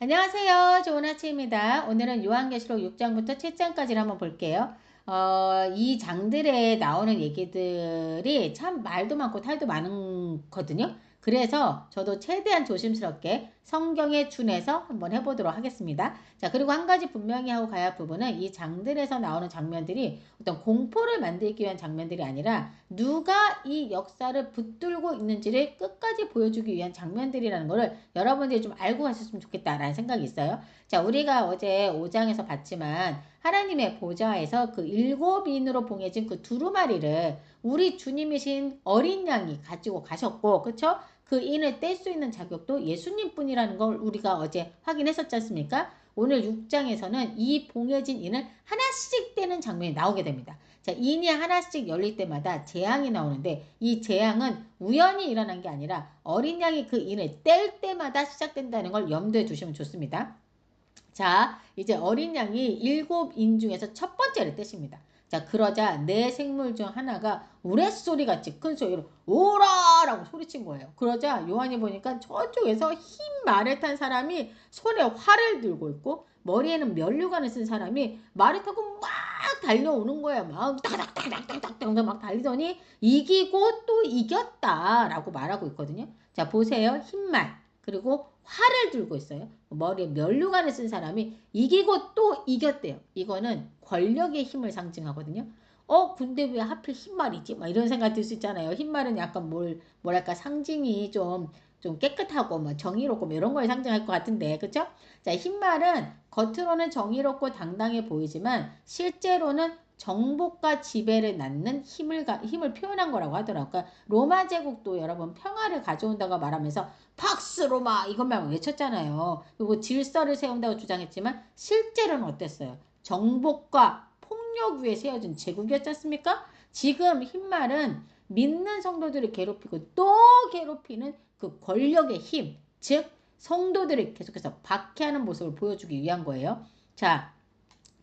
안녕하세요. 좋은 아침입니다. 오늘은 요한계시록 6장부터 7장까지를 한번 볼게요. 이 장들에 나오는 얘기들이 참 말도 많고 탈도 많거든요. 그래서 저도 최대한 조심스럽게 성경에 준해서 한번 해보도록 하겠습니다. 자, 그리고 한 가지 분명히 하고 가야 할 부분은 이 장들에서 나오는 장면들이 어떤 공포를 만들기 위한 장면들이 아니라 누가 이 역사를 붙들고 있는지를 끝까지 보여주기 위한 장면들이라는 것을 여러분들이 좀 알고 가셨으면 좋겠다라는 생각이 있어요. 자, 우리가 어제 5장에서 봤지만 하나님의 보좌에서 그 일곱 인으로 봉해진 그 두루마리를 우리 주님이신 어린 양이 가지고 가셨고, 그쵸? 그 인을 뗄 수 있는 자격도 예수님뿐이라는 걸 우리가 어제 확인했었지 않습니까? 오늘 6장에서는 이 봉해진 인을 하나씩 떼는 장면이 나오게 됩니다. 자, 인이 하나씩 열릴 때마다 재앙이 나오는데 이 재앙은 우연히 일어난 게 아니라 어린 양이 그 인을 뗄 때마다 시작된다는 걸 염두에 두시면 좋습니다. 자, 이제 어린 양이 일곱 인 중에서 첫 번째를 떼십니다. 자, 그러자 네 생물 중 하나가 우레소리 같이 큰 소리로 오라! 라고 소리친 거예요. 그러자 요한이 보니까 저쪽에서 흰 말을 탄 사람이 손에 활을 들고 있고 머리에는 면류관을 쓴 사람이 말을 타고 막 달려오는 거예요. 막 따닥따닥따닥따닥 막 달리더니 이기고 또 이겼다라고 말하고 있거든요. 자, 보세요. 흰 말. 그리고 활을 들고 있어요. 머리에 면류관을 쓴 사람이 이기고 또 이겼대요. 이거는 권력의 힘을 상징하거든요. 근데 왜 하필 흰말이지? 막 이런 생각 들 수 있잖아요. 흰말은 약간 뭐랄까, 상징이 좀 깨끗하고, 뭐, 정의롭고, 뭐 이런 걸 상징할 것 같은데, 그쵸? 자, 흰말은 겉으로는 정의롭고 당당해 보이지만, 실제로는 정복과 지배를 낳는 힘을 표현한 거라고 하더라고요. 그러니까 로마 제국도 여러분 평화를 가져온다고 말하면서 팍스 로마 이것만 외쳤잖아요. 그리고 질서를 세운다고 주장했지만 실제로는 어땠어요? 정복과 폭력 위에 세워진 제국이었지 않습니까? 지금 흰말은 믿는 성도들을 괴롭히고 또 괴롭히는 그 권력의 힘, 즉 성도들을 계속해서 박해하는 모습을 보여주기 위한 거예요. 자,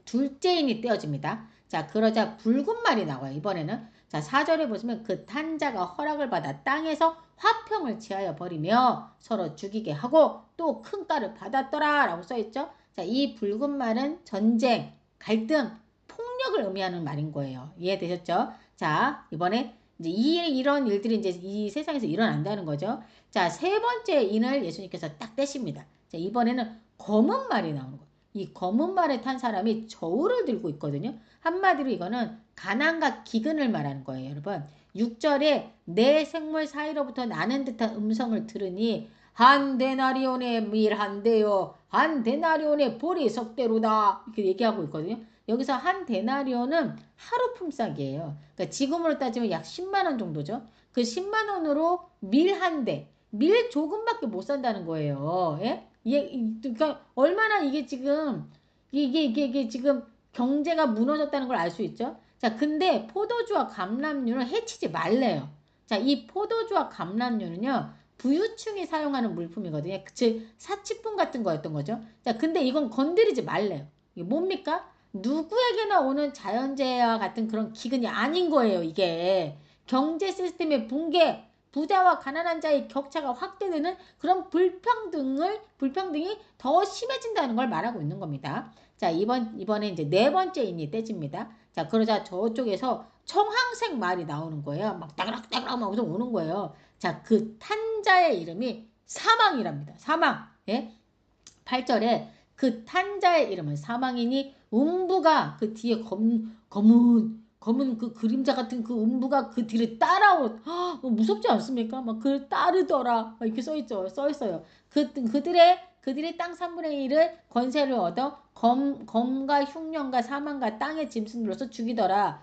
둘째인이 떼어집니다. 자, 그러자 붉은 말이 나와요. 이번에는. 자, 4절에 보시면 그 탄자가 허락을 받아 땅에서 화평을 취하여 버리며 서로 죽이게 하고 또 큰 가를 받았더라 라고 써있죠. 자, 이 붉은 말은 전쟁, 갈등, 폭력을 의미하는 말인 거예요. 이해되셨죠? 자, 이번에 이제 이런 일들이 이제 이 세상에서 일어난다는 거죠. 자, 세 번째 인을 예수님께서 딱 떼십니다. 자, 이번에는 검은 말이 나오는 거예요. 이 검은 말에 탄 사람이 저울을 들고 있거든요. 한마디로 이거는 가난과 기근을 말하는 거예요, 여러분. 6절에 내 생물 사이로부터 나는 듯한 음성을 들으니 한 데나리온의 밀 한 대요. 한 데나리온의 보리 석대로다. 이렇게 얘기하고 있거든요. 여기서 한 데나리온은 하루 품삯이에요. 그러니까 지금으로 따지면 약 10만 원 정도죠. 그 10만 원으로 밀 한 대. 밀 조금밖에 못 산다는 거예요. 예? 그러니까 얼마나 이게 지금 이게 지금 경제가 무너졌다는 걸 알 수 있죠. 자, 근데 포도주와 감람류는 해치지 말래요. 자, 이 포도주와 감람류는요 부유층이 사용하는 물품이거든요. 즉 사치품 같은 거였던 거죠. 자, 근데 이건 건드리지 말래요. 이게 뭡니까? 누구에게나 오는 자연재해와 같은 그런 기근이 아닌 거예요. 이게 경제 시스템의 붕괴, 부자와 가난한 자의 격차가 확대되는 그런 불평등이 더 심해진다는 걸 말하고 있는 겁니다. 자, 이번에 이제 네 번째 인이 떼집니다. 자, 그러자 저쪽에서 청황색 말이 나오는 거예요. 막 따그락따그락 막 우선 오는 거예요. 자, 그 탄자의 이름이 사망이랍니다. 사망. 예? 8절에 그 탄자의 이름은 사망이니 음부가 그 뒤에 검은 그 그림자 같은 그 음부가 그 뒤를 무섭지 않습니까? 막 그 따르더라. 막 이렇게 써 있어요. 그들의 땅 3분의 1을 권세를 얻어 검과 흉년과 사망과 땅의 짐승으로서 죽이더라.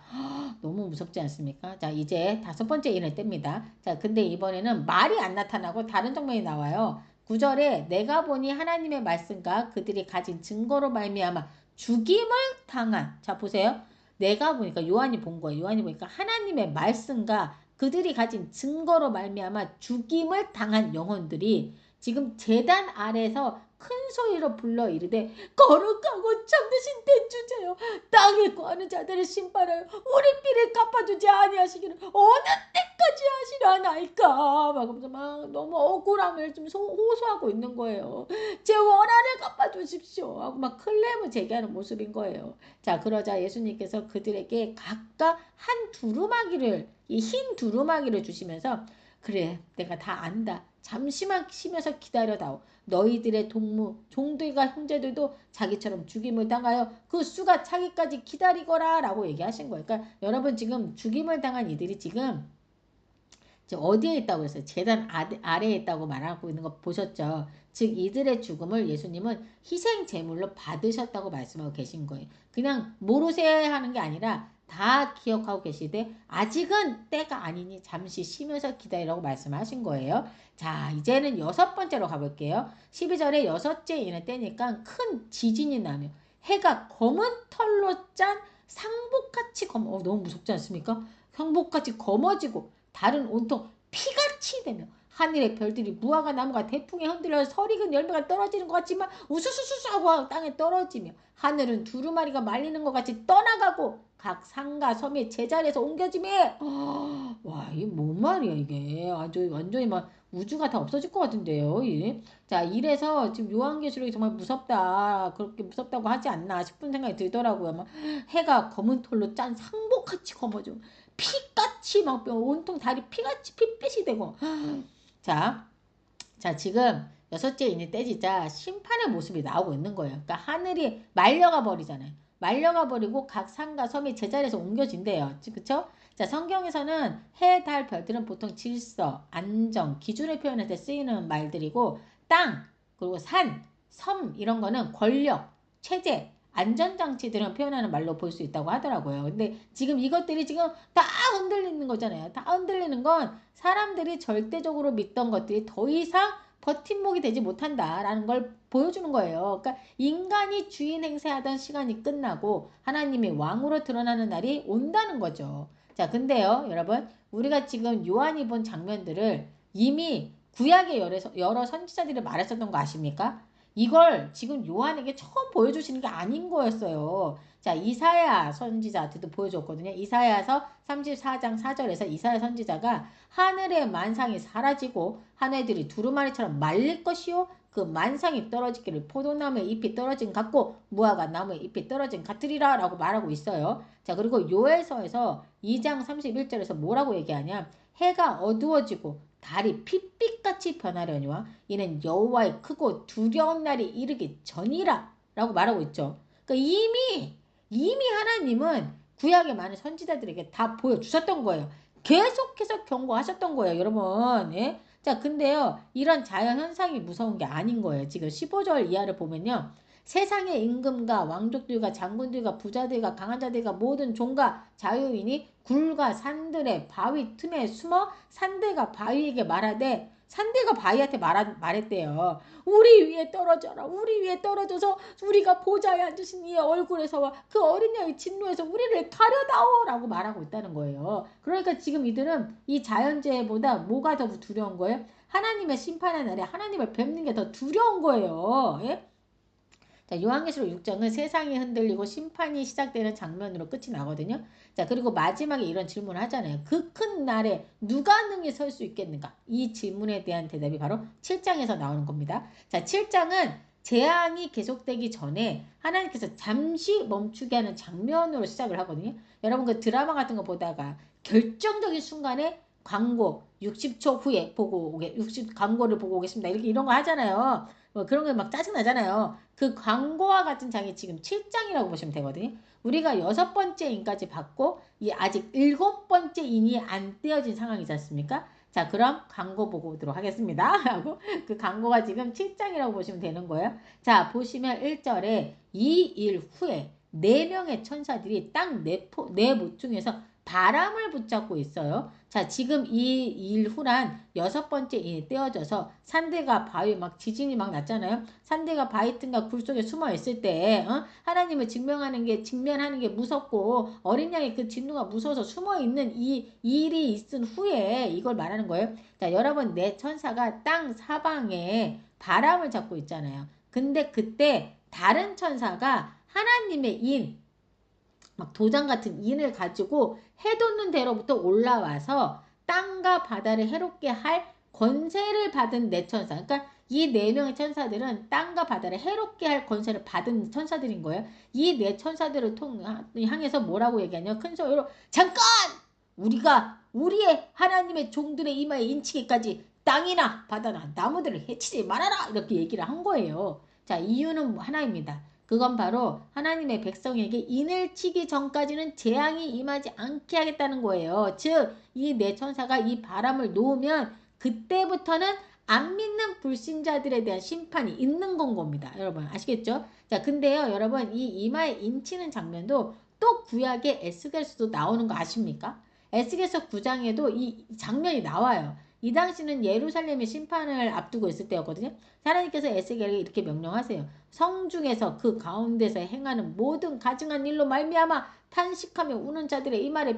너무 무섭지 않습니까? 자, 이제 다섯 번째 인을 뗍니다. 자, 근데 이번에는 말이 안 나타나고 다른 장면이 나와요. 9절에 내가 보니 하나님의 말씀과 그들이 가진 증거로 말미암아 죽임을 당한. 자, 보세요. 내가 보니까 요한이 본 거예요. 요한이 보니까 하나님의 말씀과 그들이 가진 증거로 말미암아 죽임을 당한 영혼들이 지금 제단 아래서 큰 소리로 불러 이르되 거룩하고 참되신 대주제여 땅에 거하는 자들의 심판하여 우리 피를 갚아주지 아니하시기를 어느 때까지 하시려나이까 막 너무 억울함을 좀 호소하고 있는 거예요. 제 원한을 도와주십시오 하고 막 클레임을 제기하는 모습인 거예요. 자, 그러자 예수님께서 그들에게 각각 한 두루마기를, 이 흰 두루마기를 주시면서 그래, 내가 다 안다. 잠시만 쉬면서 기다려다오. 너희들의 종들과 형제들도 자기처럼 죽임을 당하여 그 수가 차기까지 기다리거라 라고 얘기하신 거예요. 그러니까 여러분 지금 죽임을 당한 이들이 지금 어디에 있다고 했어요? 재단 아래에 있다고 말하고 있는 거 보셨죠? 즉 이들의 죽음을 예수님은 희생 제물로 받으셨다고 말씀하고 계신 거예요. 그냥 모르세 하는 게 아니라 다 기억하고 계시되 아직은 때가 아니니 잠시 쉬면서 기다리라고 말씀하신 거예요. 자, 이제는 6번째로 가볼게요. 12절에 여섯째 이는 때니까 큰 지진이 나며 해가 검은 털로 짠 상복같이 너무 무섭지 않습니까? 상복같이 검어지고 달은 온통 피같이 되며 하늘의 별들이 무화과 나무가 대풍에 흔들려 설익은 열매가 떨어지는 것 같지만 우수수수수 하고 땅에 떨어지며 하늘은 두루마리가 말리는 것 같이 떠나가고 각 산과 섬이 제자리에서 옮겨지며 와, 이게 뭔 말이야 이게 완전히 막 우주가 다 없어질 것 같은데요. 자, 이래서 지금 요한계시록이 정말 무섭다, 그렇게 무섭다고 하지 않나 싶은 생각이 들더라고요. 막 해가 검은 털로 짠 상복같이 검어져 피같이 막 온통 다리 피같이 핏빛이 되고 자, 지금 여섯째 인이 떼지자 심판의 모습이 나오고 있는 거예요. 그러니까 하늘이 말려가 버리잖아요. 말려가 버리고 각 산과 섬이 제자리에서 옮겨진대요. 그쵸? 자, 성경에서는 해, 달, 별들은 보통 질서, 안정, 기준을 표현할 때 쓰이는 말들이고 땅, 그리고 산, 섬 이런 거는 권력, 체제, 안전장치들은 표현하는 말로 볼 수 있다고 하더라고요. 근데 지금 이것들이 지금 다 흔들리는 거잖아요. 다 흔들리는 건 사람들이 절대적으로 믿던 것들이 더 이상 버팀목이 되지 못한다라는 걸 보여주는 거예요. 그러니까 인간이 주인 행세하던 시간이 끝나고 하나님이 왕으로 드러나는 날이 온다는 거죠. 자, 근데요, 여러분, 우리가 지금 요한이 본 장면들을 이미 구약의 여러 선지자들이 말했었던 거 아십니까? 이걸 지금 요한에게 처음 보여주시는 게 아닌 거였어요. 자, 이사야 선지자한테도 보여줬거든요. 이사야서 34장 4절에서 이사야 선지자가 하늘의 만상이 사라지고 하늘들이 두루마리처럼 말릴 것이요 그 만상이 떨어지기를 포도나무의 잎이 떨어진 같고 무화과 나무의 잎이 떨어진 같으리라 라고 말하고 있어요. 자, 그리고 요엘서에서 2장 31절에서 뭐라고 얘기하냐? 해가 어두워지고 달이 핏빛같이 변하려니와 이는 여호와의 크고 두려운 날이 이르기 전이라 라고 말하고 있죠. 그러니까 이미 하나님은 구약의 많은 선지자들에게 다 보여주셨던 거예요. 계속해서 경고하셨던 거예요, 여러분. 예? 자, 근데요, 이런 자연현상이 무서운 게 아닌 거예요. 지금 15절 이하를 보면요. 세상의 임금과 왕족들과 장군들과 부자들과 강한 자들과 모든 종과 자유인이 굴과 산들의 바위 틈에 숨어 산들과 바위에게 말하되 산들과 바위한테 말했대요. 우리 위에 떨어져라. 우리 위에 떨어져서 우리가 보좌에 앉으신 이의 얼굴에서와 그 어린 양의 진노에서 우리를 가려다오 라고 말하고 있다는 거예요. 그러니까 지금 이들은 이 자연재해보다 뭐가 더 두려운 거예요? 하나님의 심판의 날에 하나님을 뵙는 게 더 두려운 거예요. 예? 자, 요한계시록 6장은 세상이 흔들리고 심판이 시작되는 장면으로 끝이 나거든요. 자, 그리고 마지막에 이런 질문을 하잖아요. 그 큰 날에 누가 능히 설 수 있겠는가? 이 질문에 대한 대답이 바로 7장에서 나오는 겁니다. 자, 7장은 재앙이 계속되기 전에 하나님께서 잠시 멈추게 하는 장면으로 시작을 하거든요. 여러분 그 드라마 같은 거 보다가 결정적인 순간에 광고 60초 후에 광고를 보고 오겠습니다. 이런 거 하잖아요. 뭐 그런 거 막 짜증나잖아요. 그 광고와 같은 장이 지금 7장이라고 보시면 되거든요. 우리가 6번째 인까지 받고 아직 7번째 인이 안 떼어진 상황이지 않습니까? 자, 그럼 광고 보고 오도록 하겠습니다. 하고 그 광고가 지금 7장이라고 보시면 되는 거예요. 자, 보시면 1절에 이 일 후에 4명의 천사들이 땅 네 모퉁이에서 바람을 붙잡고 있어요. 자, 지금 이 일 후란 6번째 인이 떼어져서 산들과 바위 막 지진이 막 났잖아요. 산들과 바위 틈과 굴 속에 숨어 있을 때 하나님을 직면하는 게 무섭고 어린 양의 그 진노가 무서워서 숨어 있는 이 일이 있은 후에 이걸 말하는 거예요. 자, 여러분 내 천사가 땅 사방에 바람을 잡고 있잖아요. 근데 그때 다른 천사가 하나님의 막 도장 같은 인을 가지고 해돋는 데로부터 올라와서 땅과 바다를 해롭게 할 권세를 받은 네 천사. 그러니까 이 네 명의 천사들은 땅과 바다를 해롭게 할 권세를 받은 천사들인 거예요. 이 네 천사들을 향해서 뭐라고 얘기하냐? 큰 소리로 잠깐! 우리가 우리의 하나님의 종들의 이마에 인치기까지 땅이나 바다나 나무들을 해치지 말아라! 이렇게 얘기를 한 거예요. 자, 이유는 하나입니다. 그건 바로 하나님의 백성에게 인을 치기 전까지는 재앙이 임하지 않게 하겠다는 거예요. 즉, 이 네 천사가 이 바람을 놓으면 그때부터는 안 믿는 불신자들에 대한 심판이 있는 건 겁니다. 여러분 아시겠죠? 자, 근데요, 여러분 이 이마에 인치는 장면도 또 구약의 에스겔서도 나오는 거 아십니까? 에스겔서 9장에도 이 장면이 나와요. 이 당시는 예루살렘의 심판을 앞두고 있을 때였거든요. 하나님께서 에스겔에게 이렇게 명령하세요. 성중에서 그 가운데서 행하는 모든 가증한 일로 말미암아 탄식하며 우는 자들의 이마에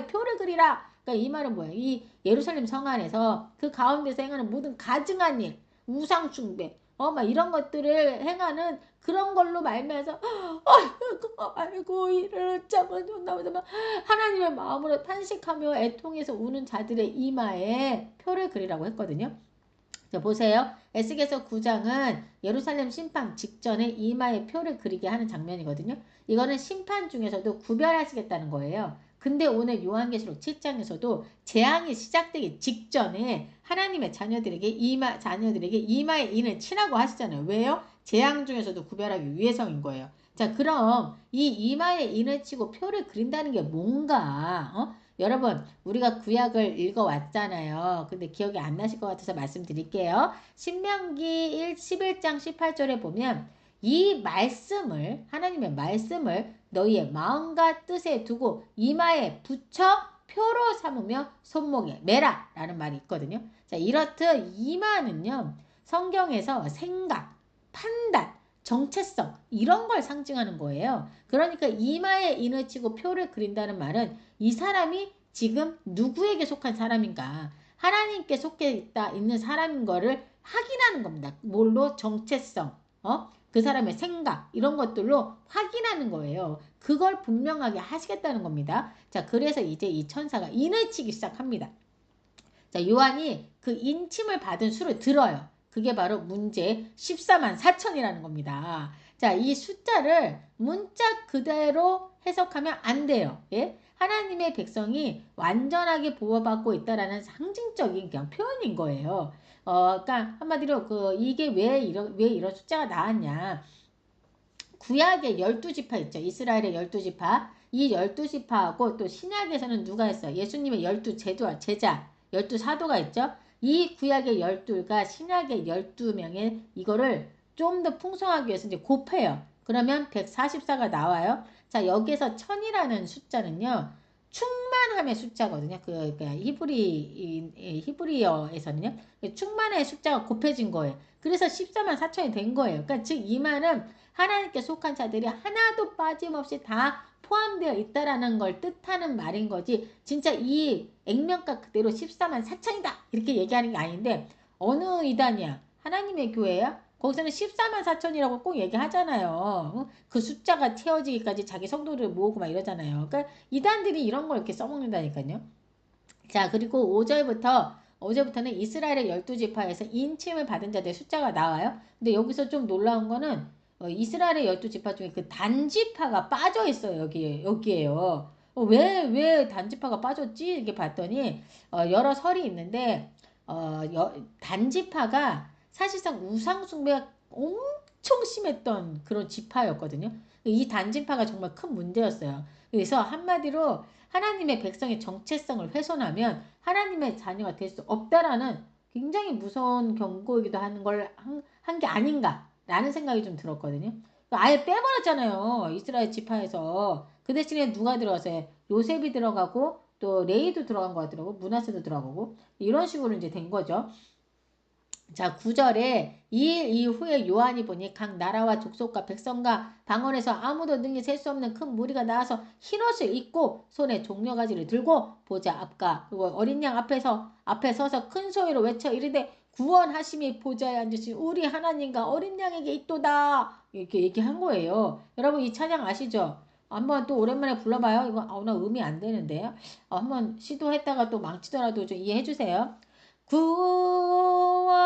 표를 그리라. 그러니까 이 말은 뭐예요? 이 예루살렘 성 안에서 그 가운데서 행하는 모든 가증한 일, 우상 숭배, 막 이런 것들을 행하는 그런 걸로 말미암아서 아이고 이를 어쩌면 좋나보다 하나님의 마음으로 탄식하며 애통해서 우는 자들의 이마에 표를 그리라고 했거든요. 자, 보세요. 에스겔서 9장은 예루살렘 심판 직전에 이마에 표를 그리게 하는 장면이거든요. 이거는 심판 중에서도 구별하시겠다는 거예요. 근데 오늘 요한계시록 7장에서도 재앙이 시작되기 직전에 하나님의 자녀들에게 이마에 인을 치라고 하시잖아요. 왜요? 재앙 중에서도 구별하기 위해서인 거예요. 자, 그럼 이 이마에 인을 치고 표를 그린다는 게 뭔가? 여러분, 우리가 구약을 읽어왔잖아요. 근데 기억이 안 나실 것 같아서 말씀드릴게요. 신명기 11장 18절에 보면 이 말씀을, 하나님의 말씀을 너희의 마음과 뜻에 두고 이마에 붙여 표로 삼으며 손목에 매라 라는 말이 있거든요. 자, 이렇듯 이마는요, 성경에서 생각, 판단, 정체성 이런 걸 상징하는 거예요. 그러니까 이마에 인을 치고 표를 그린다는 말은 이 사람이 지금 누구에게 속한 사람인가, 하나님께 있는 사람인 거를 확인하는 겁니다. 뭘로? 정체성, 그 사람의 생각 이런 것들로 확인하는 거예요. 그걸 분명하게 하시겠다는 겁니다. 자, 그래서 이제 이 천사가 인을 치기 시작합니다. 자, 요한이 그 인침을 받은 수를 들어요. 그게 바로 문제 14만 4천이라는 겁니다. 자, 이 숫자를 문자 그대로 해석하면 안 돼요. 예? 하나님의 백성이 완전하게 보호받고 있다라는 상징적인 그냥 표현인 거예요. 그러니까 한마디로 이게 왜 이런 숫자가 나왔냐? 구약의 12지파 있죠. 이스라엘의 12지파. 이 12지파하고 또 신약에서는 누가 있어요? 예수님의 12제자, 12사도가 있죠. 이 구약의 12가 신약의 12명의 이거를 좀 더 풍성하기 위해서 이제 곱해요. 그러면 144가 나와요. 자, 여기서 1000이라는 숫자는요. 충만함의 숫자거든요. 히브리어에서는요. 충만의 숫자가 곱해진 거예요. 그래서 14만 4천이 된 거예요. 그러니까 즉 이 말은 하나님께 속한 자들이 하나도 빠짐없이 다 포함되어 있다라는 걸 뜻하는 말인 거지. 진짜 이 액면가 그대로 14만 4천이다 이렇게 얘기하는 게 아닌데, 어느 이단이야? 하나님의 교회야? 거기서는 14만 4천이라고 꼭 얘기하잖아요. 그 숫자가 채워지기까지 자기 성도를 모으고 막 이러잖아요. 그러니까 이단들이 이런 걸 이렇게 써먹는다니까요. 자, 그리고 5절부터는 이스라엘의 12지파에서 인침을 받은 자들의 숫자가 나와요. 근데 여기서 좀 놀라운 거는 이스라엘의 12지파 중에 그 단지파가 빠져 있어요. 여기에요. 왜 단지파가 빠졌지? 이렇게 봤더니 여러 설이 있는데 단지파가 사실상 우상숭배가 엄청 심했던 그런 지파였거든요. 이 단지파가 정말 큰 문제였어요. 그래서 한마디로 하나님의 백성의 정체성을 훼손하면 하나님의 자녀가 될 수 없다라는 굉장히 무서운 경고이기도 하는 걸 한 게 아닌가라는 생각이 좀 들었거든요. 아예 빼버렸잖아요. 이스라엘 지파에서. 그 대신에 누가 들어가서 요셉이 들어가고 또 레이도 들어간 것 같더라고. 므낫세도 들어가고. 이런 식으로 이제 된 거죠. 자, 9절에 이 일 이후에 요한이 보니 각 나라와 족속과 백성과 방언에서 아무도 능히 셀 수 없는 큰 무리가 나와서 흰옷을 입고 손에 종려가지를 들고 보좌 앞과 그리고 어린 양 앞에 서서 큰 소리로 외쳐 이르되 구원하심이 보좌에 앉으신 우리 하나님과 어린 양에게 있도다 이렇게 얘기한 거예요. 여러분 이 찬양 아시죠? 한번 또 오랜만에 불러봐요. 이거 나 음이 안 되는데요. 한번 시도했다가 또 망치더라도 좀 이해해 주세요.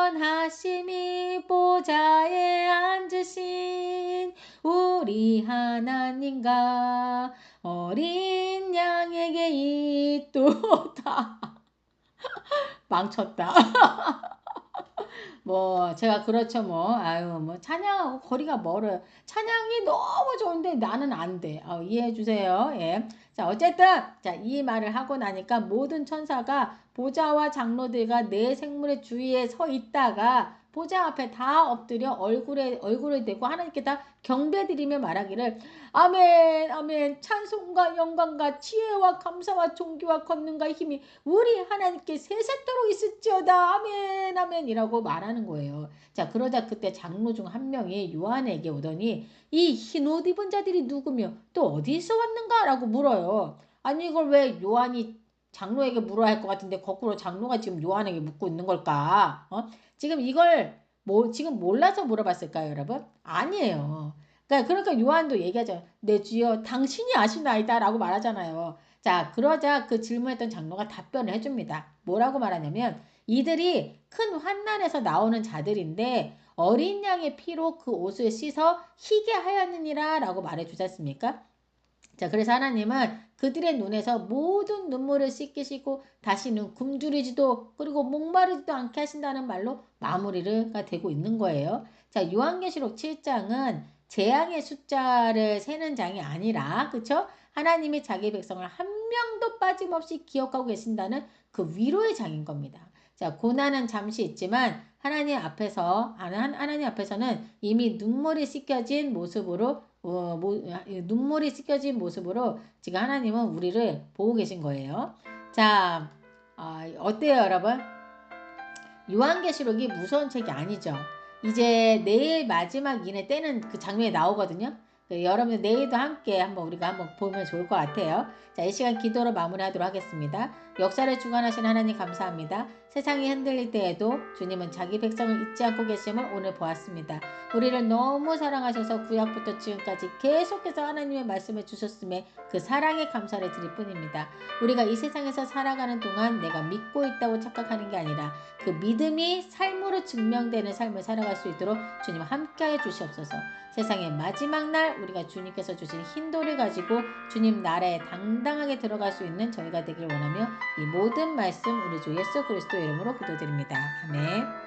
구원하심이 보좌에 앉으신 우리 하나님과 어린 양에게 있도다. 망쳤다. 뭐 제가 그렇죠 뭐. 아유 뭐 찬양하고 거리가 멀어요. 찬양이 너무 좋은데 나는 안 돼. 이해해 주세요. 예. 자 어쨌든 자 이 말을 하고 나니까 모든 천사가 보좌와 장로들과 네 생물의 주위에 서 있다가 보좌 앞에 다 엎드려 얼굴을 대고 하나님께 다 경배드리며 말하기를 아멘 아멘 찬송과 영광과 지혜와 감사와 존귀와 권능과 힘이 우리 하나님께 세세토록 있을지어다 아멘 아멘이라고 말하는 거예요. 자 그러자 그때 장로 중 한 명이 요한에게 오더니 이 흰 옷 입은 자들이 누구며 또 어디서 왔는가라고 물어요. 아니 이걸 왜 요한이 장로에게 물어야 할 것 같은데 거꾸로 장로가 지금 요한에게 묻고 있는 걸까? 지금 이걸 뭐 지금 몰라서 물어봤을까요, 여러분? 아니에요. 그러니까 요한도 얘기하죠. 내 주여 당신이 아시나이다라고 말하잖아요. 자, 그러자 그 질문했던 장로가 답변을 해줍니다. 뭐라고 말하냐면 이들이 큰 환난에서 나오는 자들인데 어린 양의 피로 그 옷을 씻어 희게 하였느니라 라고 말해주지 않습니까? 자, 그래서 하나님은 그들의 눈에서 모든 눈물을 씻기시고 다시는 굶주리지도 그리고 목마르지도 않게 하신다는 말로 마무리가 되고 있는 거예요. 자, 요한계시록 7장은 재앙의 숫자를 세는 장이 아니라 그쵸? 하나님이 자기 백성을 한 명도 빠짐없이 기억하고 계신다는 그 위로의 장인 겁니다. 자, 고난은 잠시 있지만 하나님 앞에서는 이미 눈물이 씻겨진 모습으로 눈물이 씻겨진 모습으로 지금 하나님은 우리를 보고 계신 거예요. 자, 어때요, 여러분? 요한계시록이 무서운 책이 아니죠. 이제 내일 마지막 인의 때는 그 장면이 나오거든요. 여러분 내일도 함께 우리가 한번 보면 좋을 것 같아요. 자, 이 시간 기도로 마무리하도록 하겠습니다. 역사를 주관하신 하나님 감사합니다. 세상이 흔들릴 때에도 주님은 자기 백성을 잊지 않고 계심을 오늘 보았습니다. 우리를 너무 사랑하셔서 구약부터 지금까지 계속해서 하나님의 말씀을 주셨음에 그 사랑에 감사를 드릴 뿐입니다. 우리가 이 세상에서 살아가는 동안 내가 믿고 있다고 착각하는 게 아니라 그 믿음이 삶으로 증명되는 삶을 살아갈 수 있도록 주님 함께하여 주시옵소서. 세상의 마지막 날 우리가 주님께서 주신 흰돌을 가지고 주님 나라에 당당하게 들어갈 수 있는 저희가 되길 원하며 이 모든 말씀 우리 주 예수 그리스도 이름으로 기도드립니다. 아멘.